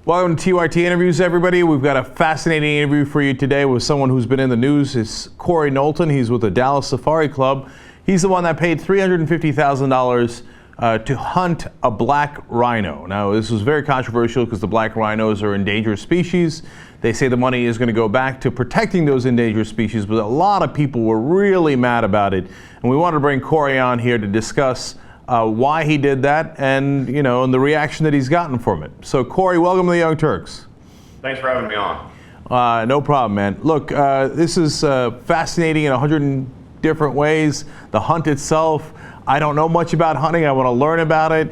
Welcome to TYT Interviews, everybody. We've got a fascinating interview for you today with someone who's been in the news. It's Corey Knowlton. He's with the Dallas Safari Club. He's the one that paid $350,000 to hunt a black rhino. Now, this was very controversial because the black rhinos are endangered species. They say the money is going to go back to protecting those endangered species, but a lot of people were really mad about it. And we wanted to bring Corey on here to discuss why he did that and, and the reaction that he's gotten from it. So, Corey, welcome to the Young Turks. Thanks for having me on. No problem, man. Look, this is fascinating in 100 different ways. The hunt itself, I don't know much about hunting. I want to learn about it.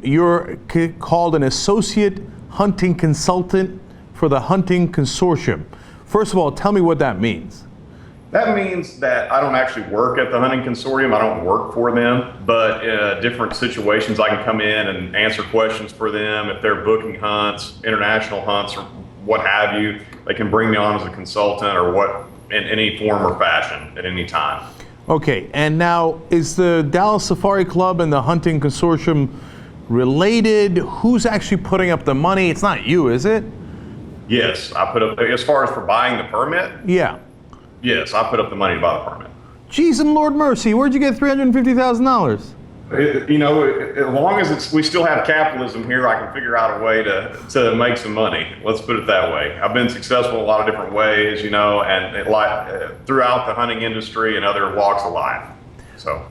You're called an associate hunting consultant for the Hunting Consortium. First of all, tell me what that means. That means that I don't actually work at the Hunting Consortium. I don't work for them, but in different situations I can come in and answer questions for them. If they're booking hunts, international hunts, or what have you, they can bring me on as a consultant or what in any form or fashion at any time. Okay, and now is the Dallas Safari Club and the Hunting Consortium related? Who's actually putting up the money? It's not you, is it? Yes, I put up, as far as for buying the permit? Yeah. Yes, I put up the money to buy the permit. Jeez and Lord mercy, where'd you get $350,000? As long as we still have capitalism here, I can figure out a way to make some money. Let's put it that way. I've been successful in a lot of different ways, and throughout the hunting industry and other walks of life. So.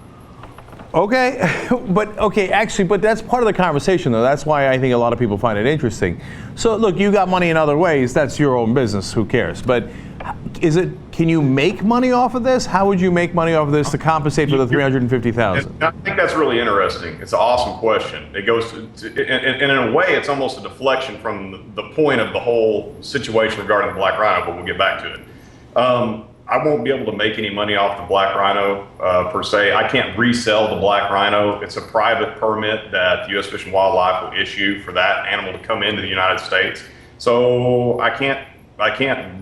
Okay, but that's part of the conversation, though. That's why I think a lot of people find it interesting. So, look, you got money in other ways. That's your own business. Who cares? But can you make money off of this? How would you make money off of this to compensate for the $350,000? I think that's really interesting. It's an awesome question. It goes and in a way, it's almost a deflection from the point of the whole situation regarding the black rhino, but we'll get back to it. I won't be able to make any money off the black rhino per se. I can't resell the black rhino. It's a private permit that the U.S. Fish and Wildlife will issue for that animal to come into the United States. So I can't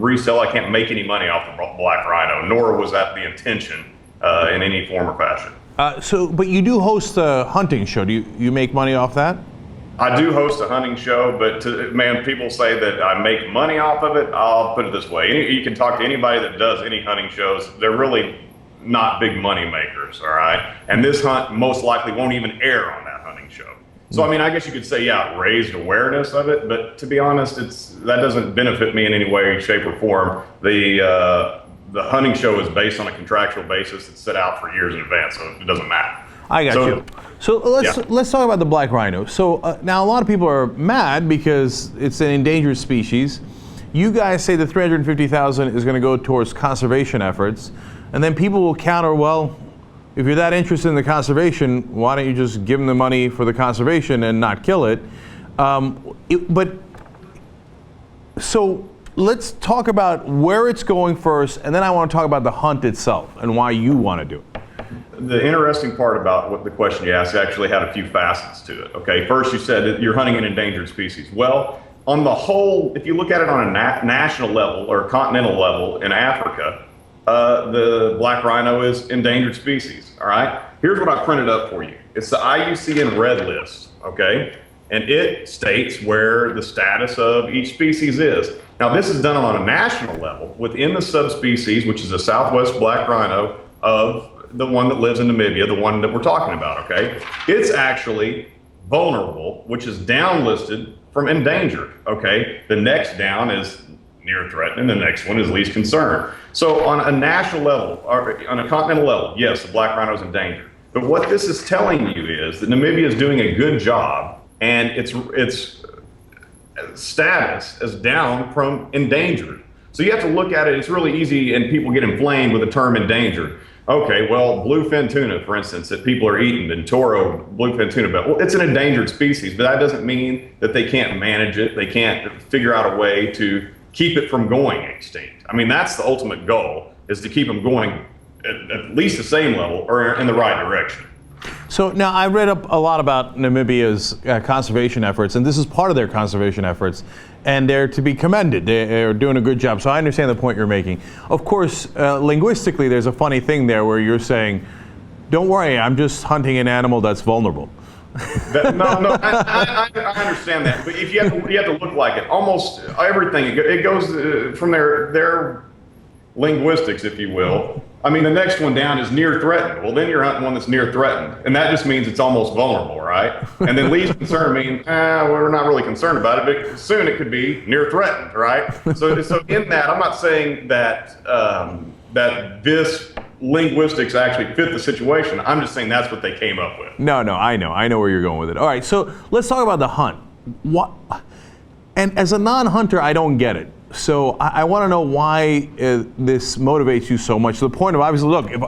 resell, I can't make any money off the black rhino, nor was that the intention in any form or fashion. But you do host a hunting show. Do you make money off that? I do host a hunting show, but people say that I make money off of it. I'll put it this way. You can talk to anybody that does any hunting shows. They're really not big money makers, all right? And this hunt most likely won't even air on that hunting show. So, I guess you could say, yeah, raised awareness of it, but to be honest, that doesn't benefit me in any way, shape, or form. The hunting show is based on a contractual basis that's set out for years in advance, so it doesn't matter. I got you. So let's talk about the black rhino. So now a lot of people are mad because it's an endangered species. You guys say the $350,000 is going to go towards conservation efforts, and then people will counter, well, if you're that interested in the conservation, why don't you just give them the money for the conservation and not kill it? So let's talk about where it's going first, and then I want to talk about the hunt itself and why you want to do it. The interesting part about what the question you asked actually had a few facets to it. Okay, first you said that you're hunting an endangered species. Well, on the whole, if you look at it on a national level or continental level in Africa, the black rhino is endangered species, all right? Here's what I printed up for you. It's the IUCN Red List, okay? And it states where the status of each species is. Now, this is done on a national level within the subspecies, which is the southwest black rhino of the one that lives in Namibia, the one that we're talking about, okay? It's actually vulnerable, which is downlisted from endangered, okay? The next down is near threatened, and the next one is least concern. So on a national level, or on a continental level, yes, the black rhino is endangered. But what this is telling you is that Namibia is doing a good job, and its status is down from endangered. So you have to look at it, it's really easy, and people get inflamed with the term endangered. Okay, well, bluefin tuna, for instance, that people are eating, and Toro bluefin tuna, well, it's an endangered species, but that doesn't mean that they can't manage it. They can't figure out a way to keep it from going extinct. That's the ultimate goal, is to keep them going at least the same level or in the right direction. So now I read up a lot about Namibia's conservation efforts, and this is part of their conservation efforts, and they're to be commended. They're doing a good job. So I understand the point you're making. Of course, linguistically, there's a funny thing there where you're saying, don't worry, I'm just hunting an animal that's vulnerable. No, I understand that, but if you have to look like it. Almost everything it goes from their linguistics, if you will. I mean, the next one down is near threatened. Well, then you're hunting one that's near threatened, and that just means it's almost vulnerable, right? And then least concerned means we're not really concerned about it, but soon it could be near threatened, right? So in that, I'm not saying that that this linguistics actually fit the situation. I'm just saying that's what they came up with. No, I know where you're going with it. All right, so let's talk about the hunt. What? And as a non-hunter, I don't get it. So I want to know why this motivates you so much. To the point of, obviously, look, if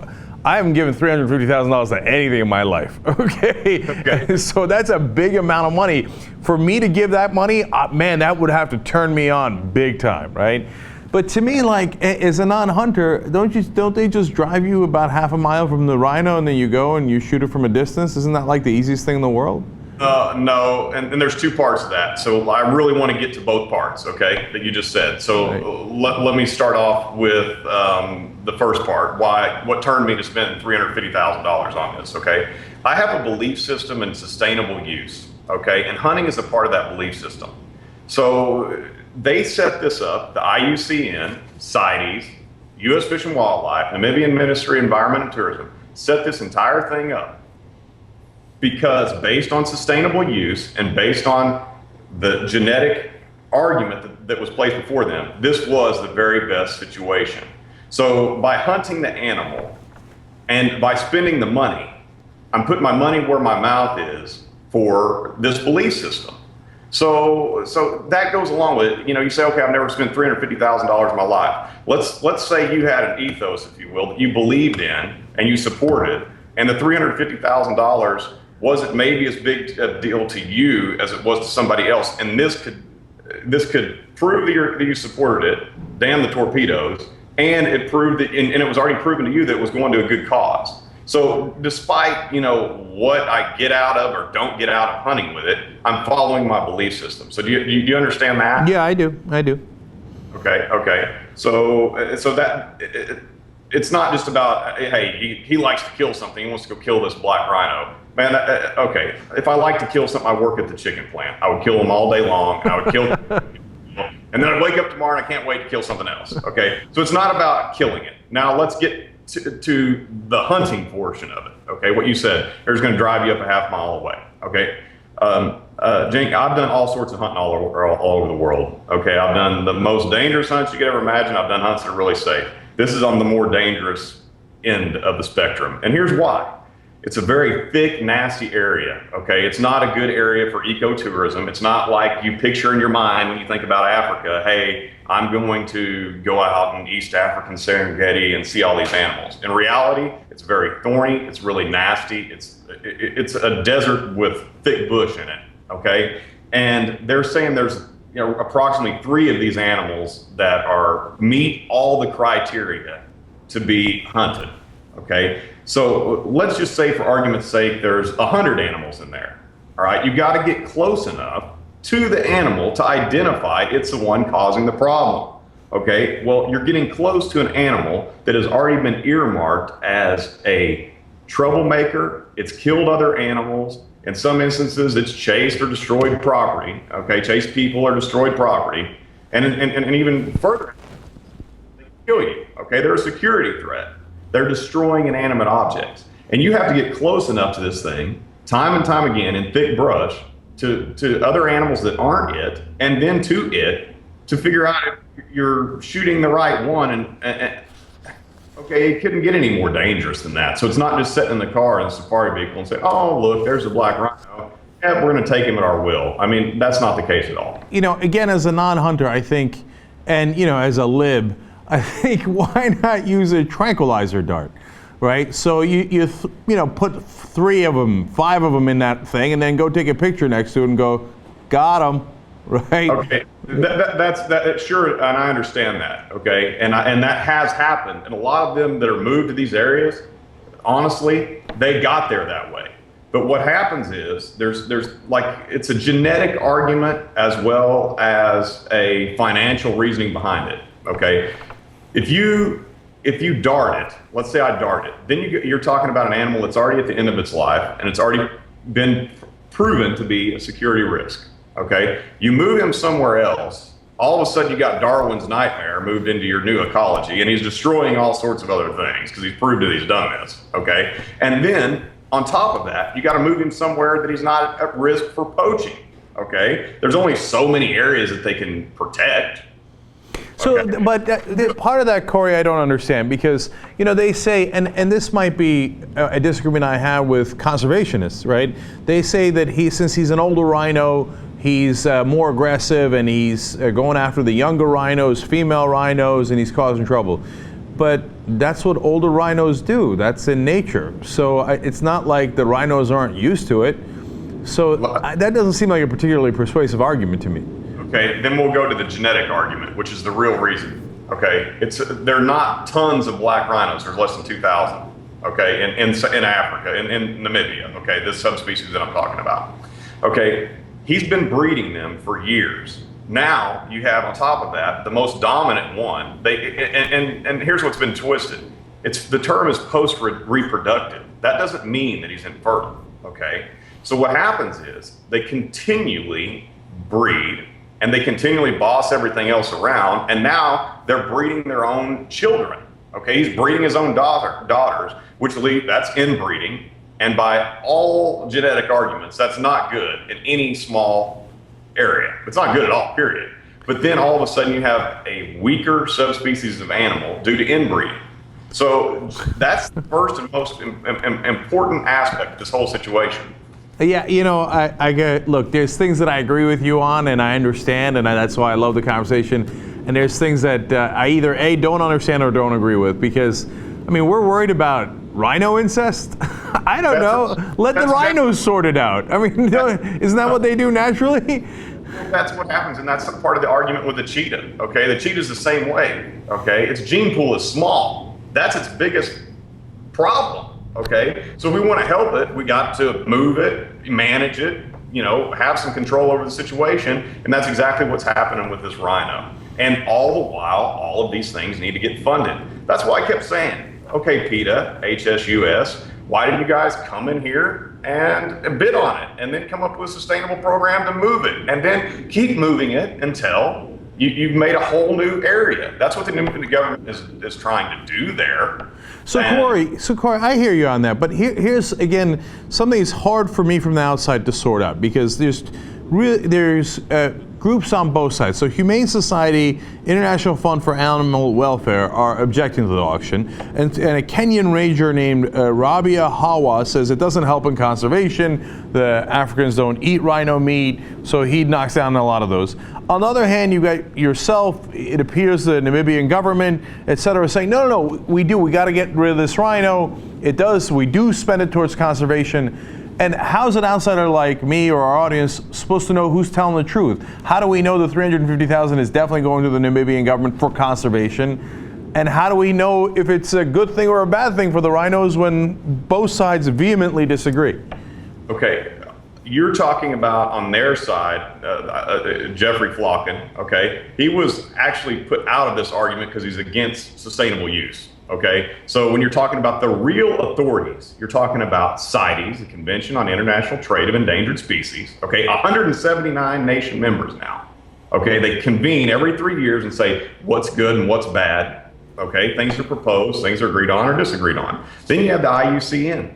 I haven't given $350,000 to anything in my life, okay? So that's a big amount of money. For me to give that money, man, that would have to turn me on big time, right? But to me, like, as a non-hunter, don't they just drive you about half a mile from the rhino and then you go and you shoot it from a distance? Isn't that like the easiest thing in the world? No, and there's two parts to that. So I really want to get to both parts, okay, that you just said. So right. Let me start off with the first part. What turned me to spend $350,000 on this, okay? I have a belief system in sustainable use, okay? And hunting is a part of that belief system. So they set this up, the IUCN, CITES, U.S. Fish and Wildlife, Namibian Ministry of Environment and Tourism, set this entire thing up because based on sustainable use and based on the genetic argument that was placed before them, this was the very best situation. So by hunting the animal and by spending the money, I'm putting my money where my mouth is for this belief system. So that goes along with it. You know, you say, okay, I've never spent $350,000 in my life. Let's say you had an ethos, if you will, that you believed in and you supported, and the $350,000 wasn't maybe as big a deal to you as it was to somebody else. And this could prove that you supported it, damn the torpedoes, and it proved that, and it was already proven to you that it was going to a good cause. So despite, you know, what I get out of or don't get out of hunting with it, I'm following my belief system. So do you understand that? Yeah, I do. Okay. So that it's not just about, hey, he likes to kill something. He wants to go kill this black rhino. Man, okay. If I like to kill something, I work at the chicken plant. I would kill them all day long. And I would kill them. And then I'd wake up tomorrow and I can't wait to kill something else. Okay. So it's not about killing it. Now let's get to the hunting portion of it. Okay. What you said, there's going to drive you up a half mile away. Okay. Cenk, I've done all sorts of hunting all over the world. Okay. I've done the most dangerous hunts you could ever imagine. I've done hunts that are really safe. This is on the more dangerous end of the spectrum. And here's why. It's a very thick, nasty area, okay? It's not a good area for ecotourism. It's not like you picture in your mind when you think about Africa, hey, I'm going to go out in East African Serengeti and see all these animals. In reality, it's very thorny, it's really nasty, it's a desert with thick bush in it, okay? And they're saying there's approximately 3 of these animals that meet all the criteria to be hunted, okay? So let's just say, for argument's sake, there's 100 animals in there. All right, you've got to get close enough to the animal to identify it's the one causing the problem. Okay, well, you're getting close to an animal that has already been earmarked as a troublemaker. It's killed other animals. In some instances, it's chased or destroyed property. Okay, chased people or destroyed property. And even further, they kill you. Okay, they're a security threat. They're destroying inanimate objects. And you have to get close enough to this thing, time and time again, in thick brush, to other animals that aren't it, and then to it, to figure out if you're shooting the right one. And okay, it couldn't get any more dangerous than that. So it's not just sitting in the car in a safari vehicle and say, oh, look, there's a black rhino. Yeah, we're going to take him at our will. I mean, that's not the case at all. You know, again, as a non-hunter, I think, and, as a lib, I think, why not use a tranquilizer dart, right? So you put 3 of them, 5 of them in that thing, and then go take a picture next to it and go, got them, right? Okay, that's sure, and I understand that. Okay, and that has happened, and a lot of them that are moved to these areas, honestly, they got there that way. But what happens is there's like, it's a genetic argument as well as a financial reasoning behind it. Okay. If you dart it, let's say I dart it, then you're talking about an animal that's already at the end of its life, and it's already been proven to be a security risk. Okay, you move him somewhere else, all of a sudden you got Darwin's nightmare moved into your new ecology, and he's destroying all sorts of other things because he's proved that he's done this. Okay, and then on top of that, you got to move him somewhere that he's not at risk for poaching. Okay, there's only so many areas that they can protect. So, Okay. but part of that, Corey, I don't understand, because, you know, they say, and this might be a disagreement I have with conservationists, right? They say that since he's an older rhino, he's more aggressive, and he's going after the younger rhinos, female rhinos, and he's causing trouble. But that's what older rhinos do. That's in nature. So it's not like the rhinos aren't used to it. So that doesn't seem like a particularly persuasive argument to me. Okay, then we'll go to the genetic argument, which is the real reason. Okay, there are not tons of black rhinos. There's less than 2,000. Okay, in Africa, in Namibia. Okay, this subspecies that I'm talking about. Okay, he's been breeding them for years. Now you have on top of that the most dominant one. And here's what's been twisted. The term is post-reproductive. That doesn't mean that he's infertile. Okay, so what happens is they continually breed. And they continually boss everything else around, and now they're breeding their own children. Okay, he's breeding his own daughters, that's inbreeding, and by all genetic arguments, that's not good in any small area. It's not good at all, period. But then all of a sudden you have a weaker subspecies of animal due to inbreeding. So that's the first and most important aspect of this whole situation. Yeah, you know, I get, look, there's things that I agree with you on and I understand, and that's why I love the conversation. And there's things that I either A, don't understand or don't agree with, because, I mean, we're worried about rhino incest? I don't know. Let the rhinos sort it out. I mean, isn't that what they do naturally? That's what happens, and that's part of the argument with the cheetah. Okay, the cheetah's the same way. Okay, its gene pool is small. That's its biggest problem. Okay, so if we want to help it, we got to move it, manage it, you know, have some control over the situation, and that's exactly what's happening with this rhino. And all the while, all of these things need to get funded. That's why I kept saying, okay, PETA, HSUS, why did you guys come in here and bid on it, and then come up with a sustainable program to move it, and then keep moving it until you've made a whole new area. That's what the Namibian government is trying to do there. So Corey, I hear you on that, but here's again something that's hard for me from the outside to sort out, because there's groups on both sides. So Humane Society, International Fund for Animal Welfare are objecting to the auction, and a Kenyan ranger named Rabia Hawa says it doesn't help in conservation. The Africans don't eat rhino meat, so he knocks down a lot of those. On the other hand, you got yourself, it appears the Namibian government, et cetera, saying, no, we got to get rid of this rhino. We do spend it towards conservation. And how's an outsider like me or our audience supposed to know who's telling the truth? How do we know the 350,000 is definitely going to the Namibian government for conservation? And how do we know if it's a good thing or a bad thing for the rhinos when both sides vehemently disagree? Okay. You're talking about on their side, Jeffrey Flocken, okay? He was actually put out of this argument because he's against sustainable use, okay? So when you're talking about the real authorities, you're talking about CITES, the Convention on International Trade of Endangered Species, okay? 179 nation members now, okay? They convene every 3 years and say what's good and what's bad, okay? Things are proposed, things are agreed on or disagreed on. Then you have the IUCN.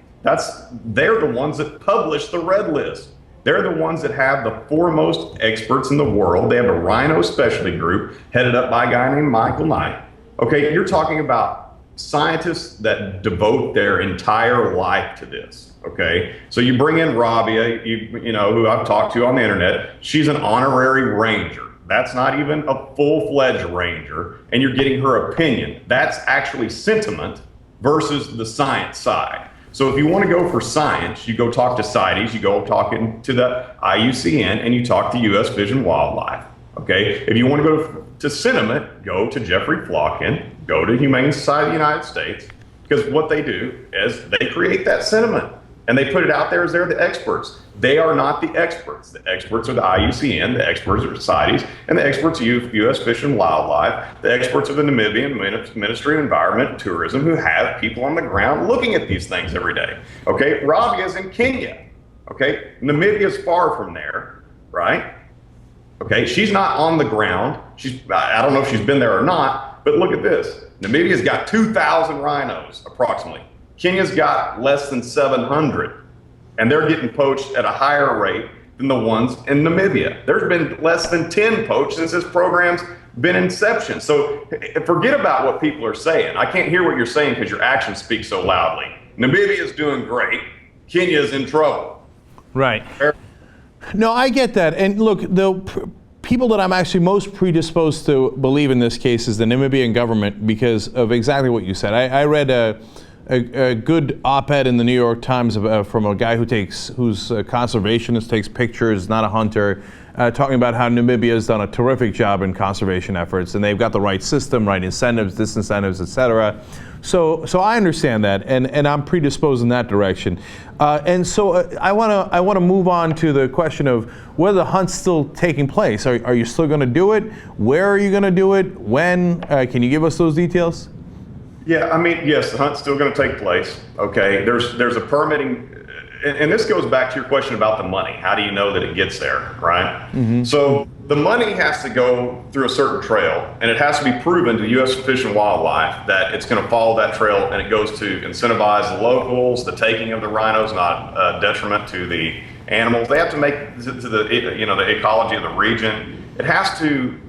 They're the ones that publish the red list. They're the ones that have the foremost experts in the world. They have a rhino specialty group headed up by a guy named Michael Knight. Okay, you're talking about scientists that devote their entire life to this. Okay, so you bring in Rabia, you know, who I've talked to on the internet. She's an honorary ranger. That's not even a full-fledged ranger, and you're getting her opinion. That's actually sentiment versus the science side. So if you want to go for science, you go talk to CITES, you go talking to the IUCN, and you talk to U.S. Fish and Wildlife. Okay. If you want to go to sentiment, go to Jeffrey Flocken, go to Humane Society of the United States, because what they do is they create that sentiment and they put it out there as they're the experts. They are not the experts. The experts are the IUCN, the experts are CITES, and the experts are U.S. Fish and Wildlife, the experts of the Namibian Ministry of Environment and Tourism, who have people on the ground looking at these things every day. Okay, Rabia is in Kenya. Okay, Namibia's far from there, right? Okay, she's not on the ground. I don't know if she's been there or not, but look at this. Namibia's got 2,000 rhinos, approximately. Kenya's got less than 700, and they're getting poached at a higher rate than the ones in Namibia. There's been less than 10 poached since this program's been inception. So forget about what people are saying. I can't hear what you're saying because your actions speak so loudly. Namibia is doing great. Kenya's in trouble. Right. No, I get that. And look, the people that I'm actually most predisposed to believe in this case is the Namibian government because of exactly what you said. I read a good op-ed in the New York Times from a guy who's a conservationist, takes pictures, not a hunter, talking about how Namibia has done a terrific job in conservation efforts, and they've got the right system, right incentives, disincentives, et cetera. So I understand that, and I'm predisposed in that direction. And so I want to move on to the question of whether the hunt's still taking place. Are you still going to do it? Where are you going to do it? When? Can you give us those details? Yeah, I mean, yes, the hunt's still going to take place. Okay, there's a permitting, and this goes back to your question about the money. How do you know that it gets there, right? Mm-hmm. So the money has to go through a certain trail, and it has to be proven to U.S. Fish and Wildlife that it's going to follow that trail, and it goes to incentivize the locals. The taking of the rhinos not a detriment to the animals. They have to make to the ecology of the region. It has to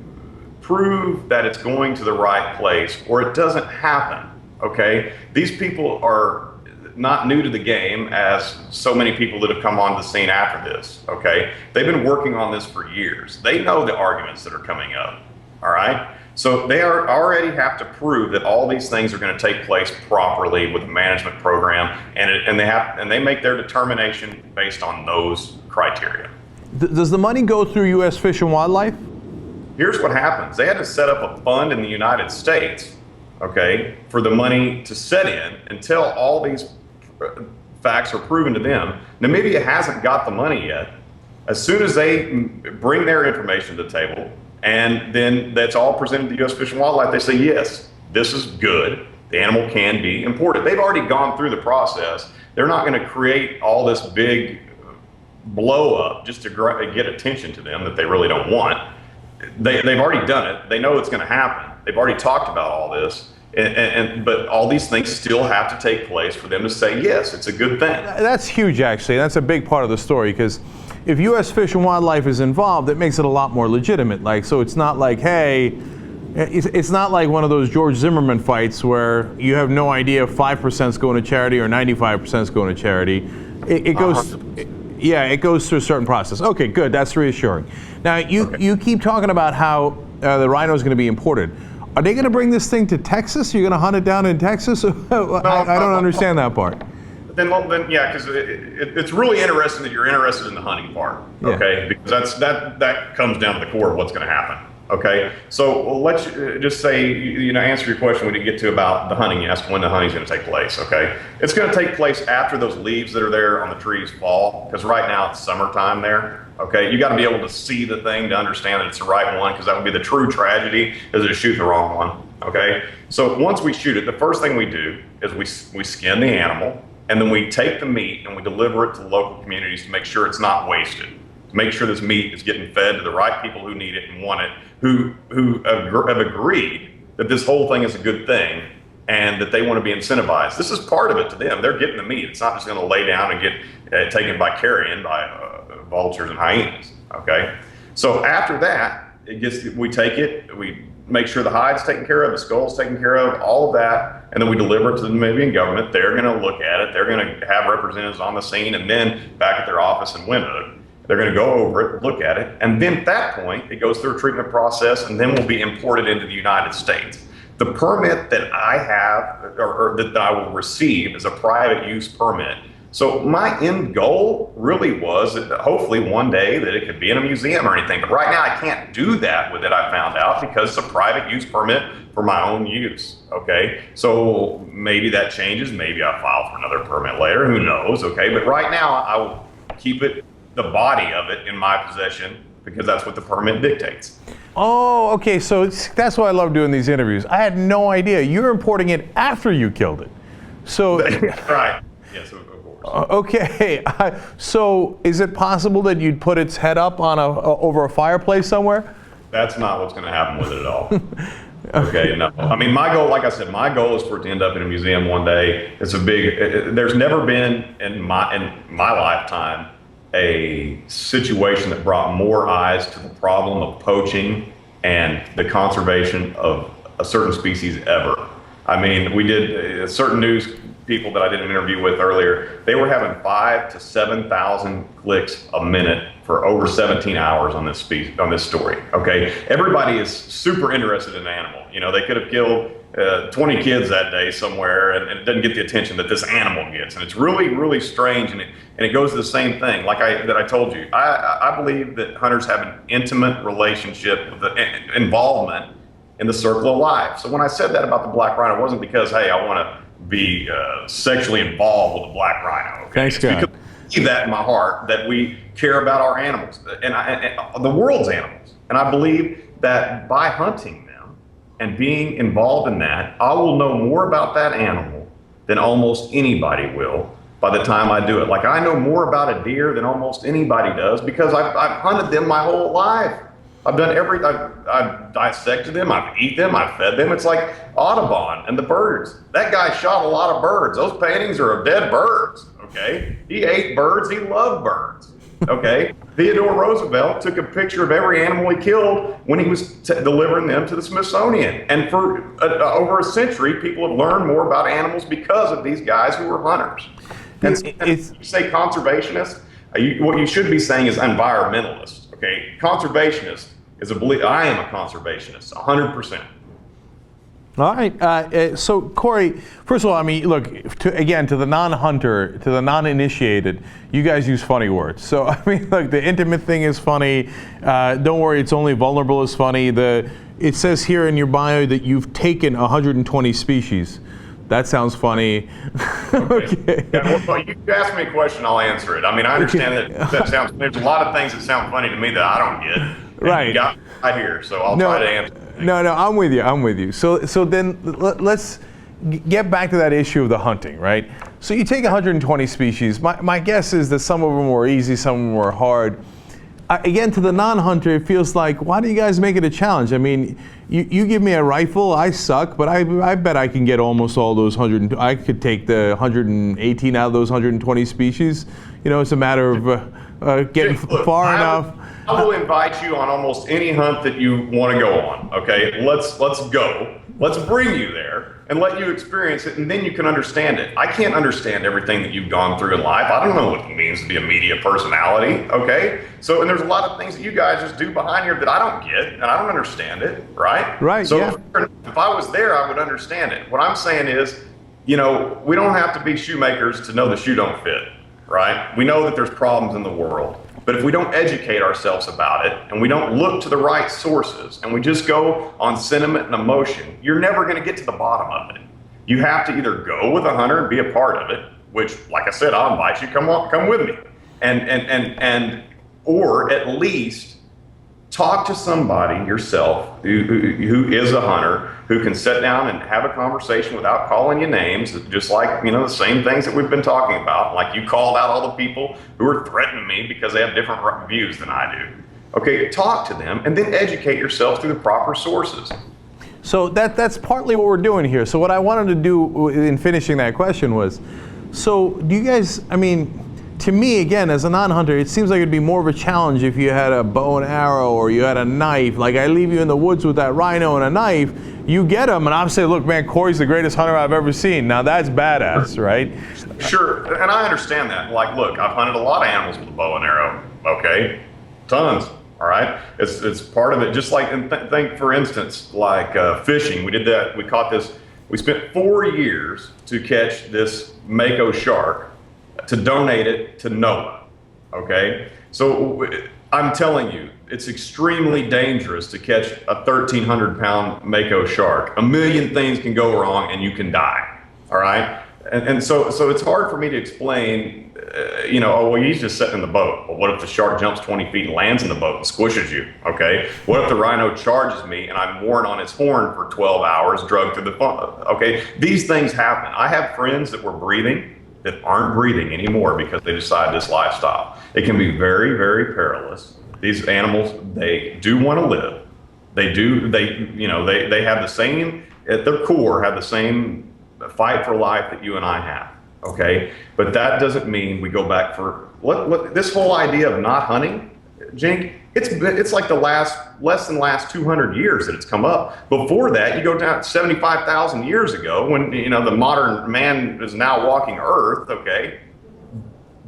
prove that it's going to the right place, or it doesn't happen. Okay, these people are not new to the game, as so many people that have come on the scene after this. Okay, they've been working on this for years. They know the arguments that are coming up. All right, so they already have to prove that all these things are going to take place properly with a management program, and they make their determination based on those criteria. Does the money go through U.S. Fish and Wildlife? Here's what happens. They had to set up a fund in the United States, okay, for the money to set in until all these facts are proven to them. Namibia hasn't got the money yet. As soon as they bring their information to the table, and then that's all presented to U.S. Fish and Wildlife, they say, yes, this is good. The animal can be imported. They've already gone through the process. They're not going to create all this big blow up just to get attention to them that they really don't want. They've already done it. They know it's going to happen. They've already talked about all this, but all these things still have to take place for them to say, yes, it's a good thing. That's huge, actually. That's a big part of the story, because if U.S. Fish and Wildlife is involved, it makes it a lot more legitimate. So it's not like, hey, it's not like one of those George Zimmerman fights where you have no idea if 5% is going to charity or 95% is going to charity. It goes. Yeah, it goes through a certain process. Okay, good. That's reassuring. Now, you keep talking about how the rhino is going to be imported. Are they going to bring this thing to Texas? You're going to hunt it down in Texas? I don't understand that part. Then yeah, because it's really interesting that you're interested in the hunting part, okay? Yeah. Because that comes down to the core of what's going to happen. Okay, so let's just say, answer your question we didn't get to about the hunting. You asked when the hunting's going to take place. Okay, it's going to take place after those leaves that are there on the trees fall, because right now it's summertime there. Okay, you got to be able to see the thing to understand that it's the right one, because that would be the true tragedy, is to shoot the wrong one. Okay, so once we shoot it, the first thing we do is we skin the animal, and then we take the meat and we deliver it to the local communities to make sure it's not wasted. To make sure this meat is getting fed to the right people who need it and want it, who have agreed that this whole thing is a good thing and that they want to be incentivized. This is part of it to them. They're getting the meat. It's not just going to lay down and get taken by carrion by vultures and hyenas. Okay, so after that, we take it, we make sure the hide's taken care of, the skull's taken care of, all of that, and then we deliver it to the Namibian government. They're going to look at it. They're going to have representatives on the scene, and then back at their office in Windhoek, they're going to go over it, look at it, and then at that point, it goes through a treatment process, and then will be imported into the United States. The permit that I have, or that I will receive, is a private use permit. So my end goal really was that hopefully one day that it could be in a museum or anything. But right now I can't do that with it, I found out, because it's a private use permit for my own use. Okay, so maybe that changes. Maybe I file for another permit later. Who knows? Okay, but right now I will keep it, the body of it, in my possession, because that's what the permit dictates. Oh, okay. So that's why I love doing these interviews. I had no idea. You're importing it after you killed it. So right. Yes, of course. Okay, so is it possible that you'd put its head up on over a fireplace somewhere? That's not what's going to happen with it at all. Okay, no. I mean, my goal, like I said, my goal is for it to end up in a museum one day. It's a big. There's never been in my lifetime a situation that brought more eyes to the problem of poaching and the conservation of a certain species ever. I mean, we did certain news people that I did an interview with earlier. They were having 5,000 to 7,000 clicks a minute for over 17 hours on this story. Okay, everybody is super interested in an animal. You know, they could have killed 20 kids that day somewhere, and it doesn't get the attention that this animal gets. And it's really, really strange. And it goes to the same thing, like I told you. I believe that hunters have an intimate relationship with the involvement in the circle of life. So when I said that about the black rhino, it wasn't because, hey, I want to be sexually involved with the black rhino. Okay? Thanks, God. Because I believe that in my heart, that we care about our animals and the world's animals. And I believe that by hunting them and being involved in that, I will know more about that animal than almost anybody will by the time I do it. Like, I know more about a deer than almost anybody does because I've hunted them my whole life. I've done I've dissected them, I've eaten them, I've fed them. It's like Audubon and the birds. That guy shot a lot of birds. Those paintings are of dead birds, okay? He ate birds, he loved birds, okay? Theodore Roosevelt took a picture of every animal he killed when he was delivering them to the Smithsonian. And for over a century, people have learned more about animals because of these guys who were hunters. And if you say conservationist, what you should be saying is environmentalist. Okay, conservationist is I am a conservationist, 100%. All right. So, Corey, first of all, I mean, look, to the non-hunter, to the non-initiated, you guys use funny words. So, I mean, look, the intimate thing is funny. Don't worry, it's only vulnerable is funny. It says here in your bio that you've taken 120 species. That sounds funny. Okay. Yeah, well, you ask me a question, I'll answer it. I mean, I understand that sounds. There's a lot of things that sound funny to me that I don't get. Right. You got right here, so I'll try to answer. No, I'm with you. So then let's get back to that issue of the hunting, right? So you take 120 species. My guess is that some of them were easy, some of them were hard. Again, to the non-hunter, it feels like, why do you guys make it a challenge? I mean, you give me a rifle, I suck, but I bet I can get almost all those 100. I could take the 118 out of those 120 species. You know, it's a matter of getting far enough. I will invite you on almost any hunt that you want to go on. Okay, let's go. Let's bring you there and let you experience it, and then you can understand it. I can't understand everything that you've gone through in life. I don't know what it means to be a media personality, okay? So, and there's a lot of things that you guys just do behind here that I don't get, and I don't understand it, right? Right, so yeah. If I was there, I would understand it. What I'm saying is, you know, we don't have to be shoemakers to know the shoe don't fit, right? We know that there's problems in the world. But if we don't educate ourselves about it and we don't look to the right sources and we just go on sentiment and emotion, you're never going to get to the bottom of it. You have to either go with a hunter and be a part of it, which, like I said, I'll invite you, come with me, and or at least talk to somebody yourself who is a hunter, who can sit down and have a conversation without calling you names, just like, you know, the same things that we've been talking about. Like you called out all the people who are threatening me because they have different views than I do. Okay, talk to them and then educate yourself through the proper sources. So that's partly what we're doing here. So what I wanted to do in finishing that question was, so do you guys, I mean, to me, again, as a non-hunter, it seems like it'd be more of a challenge if you had a bow and arrow or you had a knife. Like, I leave you in the woods with that rhino and a knife, you get them, and I'm saying, look, man, Corey's the greatest hunter I've ever seen. Now, that's badass, right? Sure, and I understand that. Like, look, I've hunted a lot of animals with a bow and arrow, okay? Tons, all right? It's part of it. Just like, and think, for instance, like fishing. We did that. We caught this. We spent 4 years to catch this mako shark, to donate it to NOAA, okay? So I'm telling you, it's extremely dangerous to catch a 1,300-pound mako shark. A million things can go wrong and you can die, all right? And so it's hard for me to explain, you know, oh, well, he's just sitting in the boat. Well, what if the shark jumps 20 feet and lands in the boat and squishes you, okay? What if the rhino charges me and I'm worn on its horn for 12 hours, drugged to the phone, okay? These things happen. I have friends that were breathing, that aren't breathing anymore because they decide this lifestyle. It can be very, very perilous. These animals, they do want to live. They have the same, at their core, have the same fight for life that you and I have. Okay, but that doesn't mean we go back for what this whole idea of not hunting, Cenk. It's like the less than last 200 years that it's come up. Before that, you go down 75,000 years ago when the modern man is now walking Earth. Okay,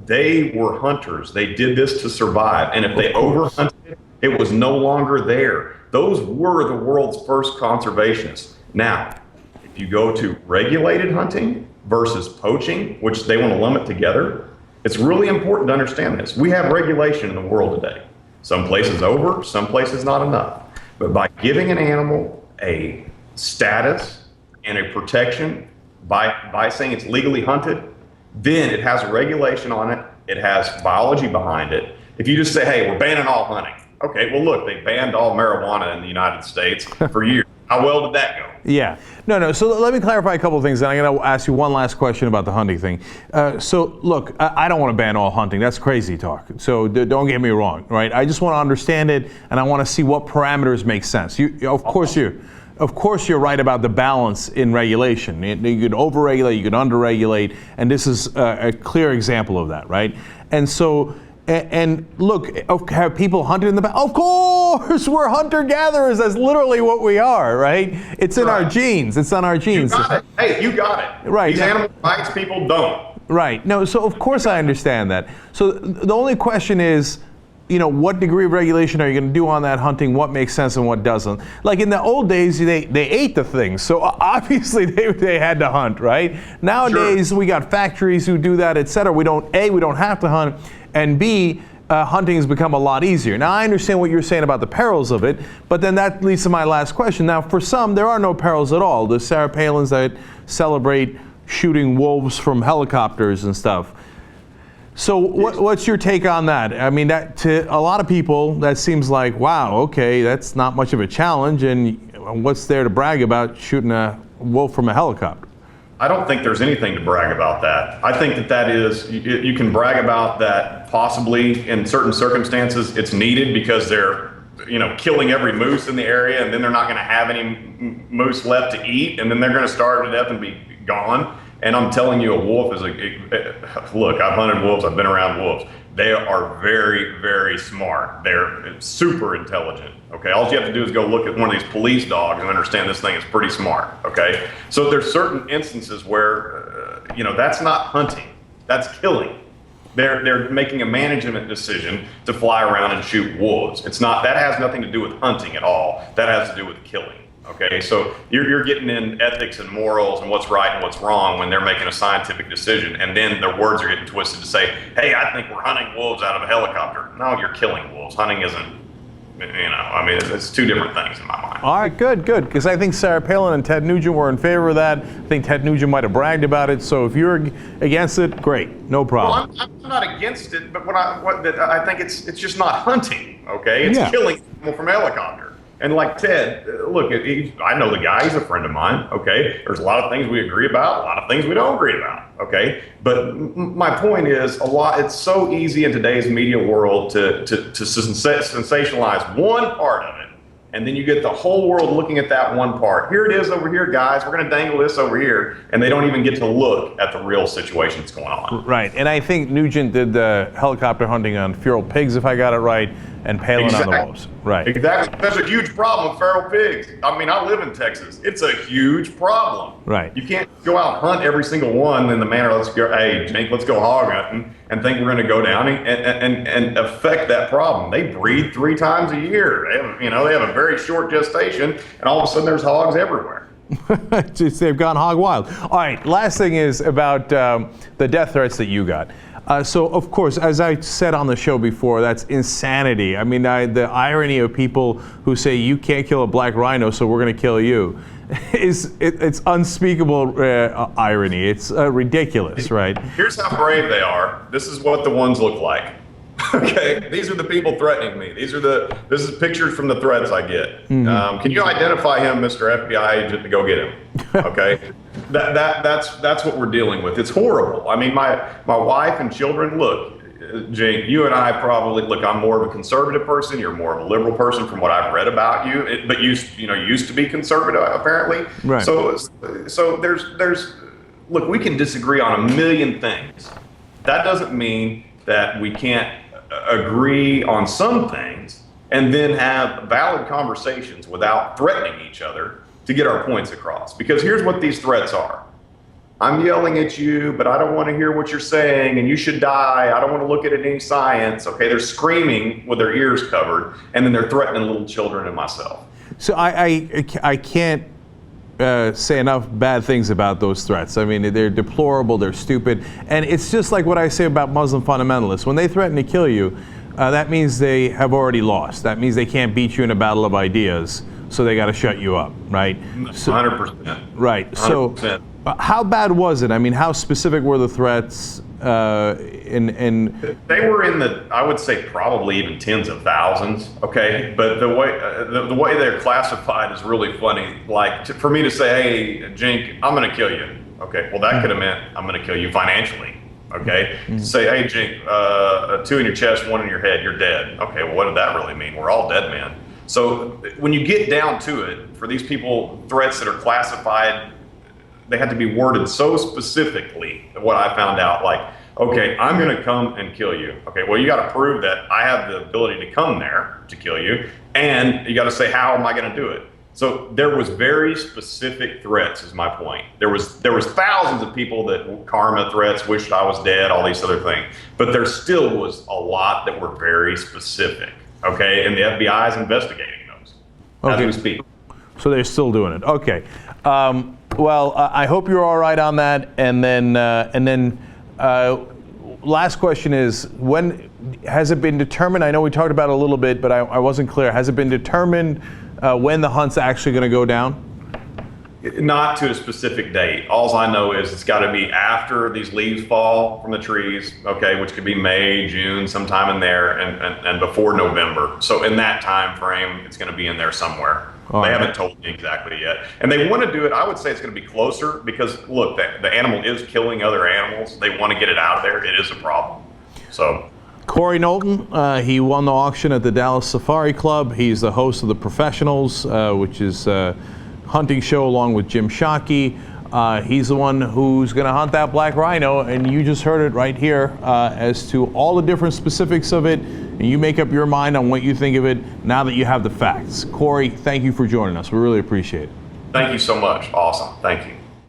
they were hunters. They did this to survive, and if they overhunted, it was no longer there. Those were the world's first conservationists. Now, if you go to regulated hunting versus poaching, which they want to lump together, it's really important to understand this. We have regulation in the world today. Some places over, some places not enough. But by giving an animal a status and a protection, by saying it's legally hunted, then it has a regulation on it. It has biology behind it. If you just say, hey, we're banning all hunting. Okay, well, look, they banned all marijuana in the United States for years. How well did that go? Yeah. No. So let me clarify a couple of things, and I'm going to ask you one last question about the hunting thing. So look, I don't want to ban all hunting. That's crazy talk. So don't get me wrong, right? I just want to understand it, and I want to see what parameters make sense. Of course, you're right about the balance in regulation. You could overregulate, you could underregulate, and this is a clear example of that, right? And so. And look, have people hunted in the past? Of course, we're hunter-gatherers. That's literally what we are, right? It's in our genes. It's on our genes. You got it. Hey, you got it. Right. These animal rights people don't. Right. No, so of course I understand that. So the only question is, what degree of regulation are you going to do on that hunting? What makes sense and what doesn't? Like in the old days, they ate the things, so obviously they had to hunt, right? Nowadays, we got factories who do that, et cetera. We don't have to hunt, and B, hunting has become a lot easier. Now, I understand what you're saying about the perils of it, but then that leads to my last question. Now, for some, there are no perils at all. The Sarah Palins that celebrate shooting wolves from helicopters and stuff. So what's your take on that? I mean, that to a lot of people, that seems like, wow, okay, that's not much of a challenge, and what's there to brag about shooting a wolf from a helicopter? I don't think there's anything to brag about that. I think that is, you can brag about that possibly in certain circumstances it's needed because they're, killing every moose in the area, and then they're not going to have any moose left to eat, and then they're going to starve to death and be gone. And I'm telling you, a wolf is look, I've hunted wolves, I've been around wolves. They are very, very smart. They're super intelligent. Okay, all you have to do is go look at one of these police dogs and understand this thing is pretty smart. Okay, so there's certain instances where that's not hunting, that's killing. They're making a management decision to fly around and shoot wolves. It's not, that has nothing to do with hunting at all. That has to do with killing. Okay, so you're getting in ethics and morals and what's right and what's wrong when they're making a scientific decision, and then their words are getting twisted to say, hey, I think we're hunting wolves out of a helicopter. No, you're killing wolves. Hunting isn't, it's two different things in my mind. All right, good, because I think Sarah Palin and Ted Nugent were in favor of that. I think Ted Nugent might have bragged about it, so if you're against it, great, no problem. Well, I'm not against it, but I think it's just not hunting, okay? It's killing people from a helicopter. And like Ted, look, I know the guy, he's a friend of mine, okay? There's a lot of things we agree about, a lot of things we don't agree about, okay? But my point is, it's so easy in today's media world to sensationalize one part of it, and then you get the whole world looking at that one part. Here it is over here, guys, we're gonna dangle this over here, and they don't even get to look at the real situation that's going on. Right, and I think Nugent did the helicopter hunting on feral pigs, if I got it right, and Palin on the wolves. Right. Exactly. There's a huge problem with feral pigs. I mean, I live in Texas. It's a huge problem. Right. You can't go out and hunt every single one in the manner, hey, Cenk, let's go hog hunting, and think we're going to go down and affect that problem. They breed 3 times a year. They have a very short gestation, and all of a sudden there's hogs everywhere. They've gone hog wild. All right, last thing is about the death threats that you got. So, of course, as I said on the show before, that's insanity. I mean, the irony of people who say you can't kill a black rhino, so we're going to kill you, it's unspeakable irony. It's ridiculous, right? Here's how brave they are. This is what the ones look like. Okay, these are the people threatening me. This is pictures from the threats I get. Mm-hmm. Can you identify him, Mr. FBI agent, to go get him? Okay. That's what we're dealing with. It's horrible. I mean, my wife and children, look, Cenk, you and I probably, look, I'm more of a conservative person. You're more of a liberal person from what I've read about you, but you used to be conservative, apparently. Right. So there's, look, we can disagree on a million things. That doesn't mean that we can't agree on some things and then have valid conversations without threatening each other to get our points across. Because here's what these threats are. I'm yelling at you, but I don't want to hear what you're saying, and you should die. I don't want to look at any science. Okay, they're screaming with their ears covered, and then they're threatening little children and myself. So I can't say enough bad things about those threats. I mean, they're deplorable, they're stupid, and it's just like what I say about Muslim fundamentalists. When they threaten to kill you, that means they have already lost. That means they can't beat you in a battle of ideas, so they got to shut you up, right? 100%. Right. 100%. So how bad was it? I mean, how specific were the threats? They were in the, I would say, probably even tens of thousands. Okay, but the way they're classified is really funny. Like for me to say, "Hey, Cenk, I'm going to kill you." Okay, well that could have meant I'm going to kill you financially. Okay, say, "Hey, Cenk, 2 in your chest, 1 in your head, you're dead." Okay, well what did that really mean? We're all dead men. So when you get down to it, for these people, threats that are classified, they had to be worded so specifically. What I found out, like, okay, I'm going to come and kill you. Okay, well, you got to prove that I have the ability to come there to kill you, and you got to say, how am I going to do it? So there was very specific threats, is my point. There was thousands of people that karma threats, wished I was dead, all these other things, but there still was a lot that were very specific. Okay, and the FBI is investigating those as we speak. So they're still doing it. Okay. Well, I hope you're all right on that. And then last question is, when has it been determined? I know we talked about it a little bit, but I wasn't clear. Has it been determined when the hunt's actually going to go down? Not to a specific date. All I know is it's got to be after these leaves fall from the trees, okay, which could be May, June, sometime in there, and before November. So in that time frame, it's going to be in there somewhere. They haven't told me exactly yet. And they want to do it, I would say it's going to be closer because, look, the animal is killing other animals. They want to get it out of there. It is a problem. So. Cory Knowlton, he won the auction at the Dallas Safari Club. He's the host of The Professionals, which is a hunting show along with Jim Shockey. He's the one who's going to hunt that black rhino, and you just heard it right here as to all the different specifics of it, and you make up your mind on what you think of it now that you have the facts. Cory, thank you for joining us. We really appreciate it. Thank you so much. Awesome. Thank you.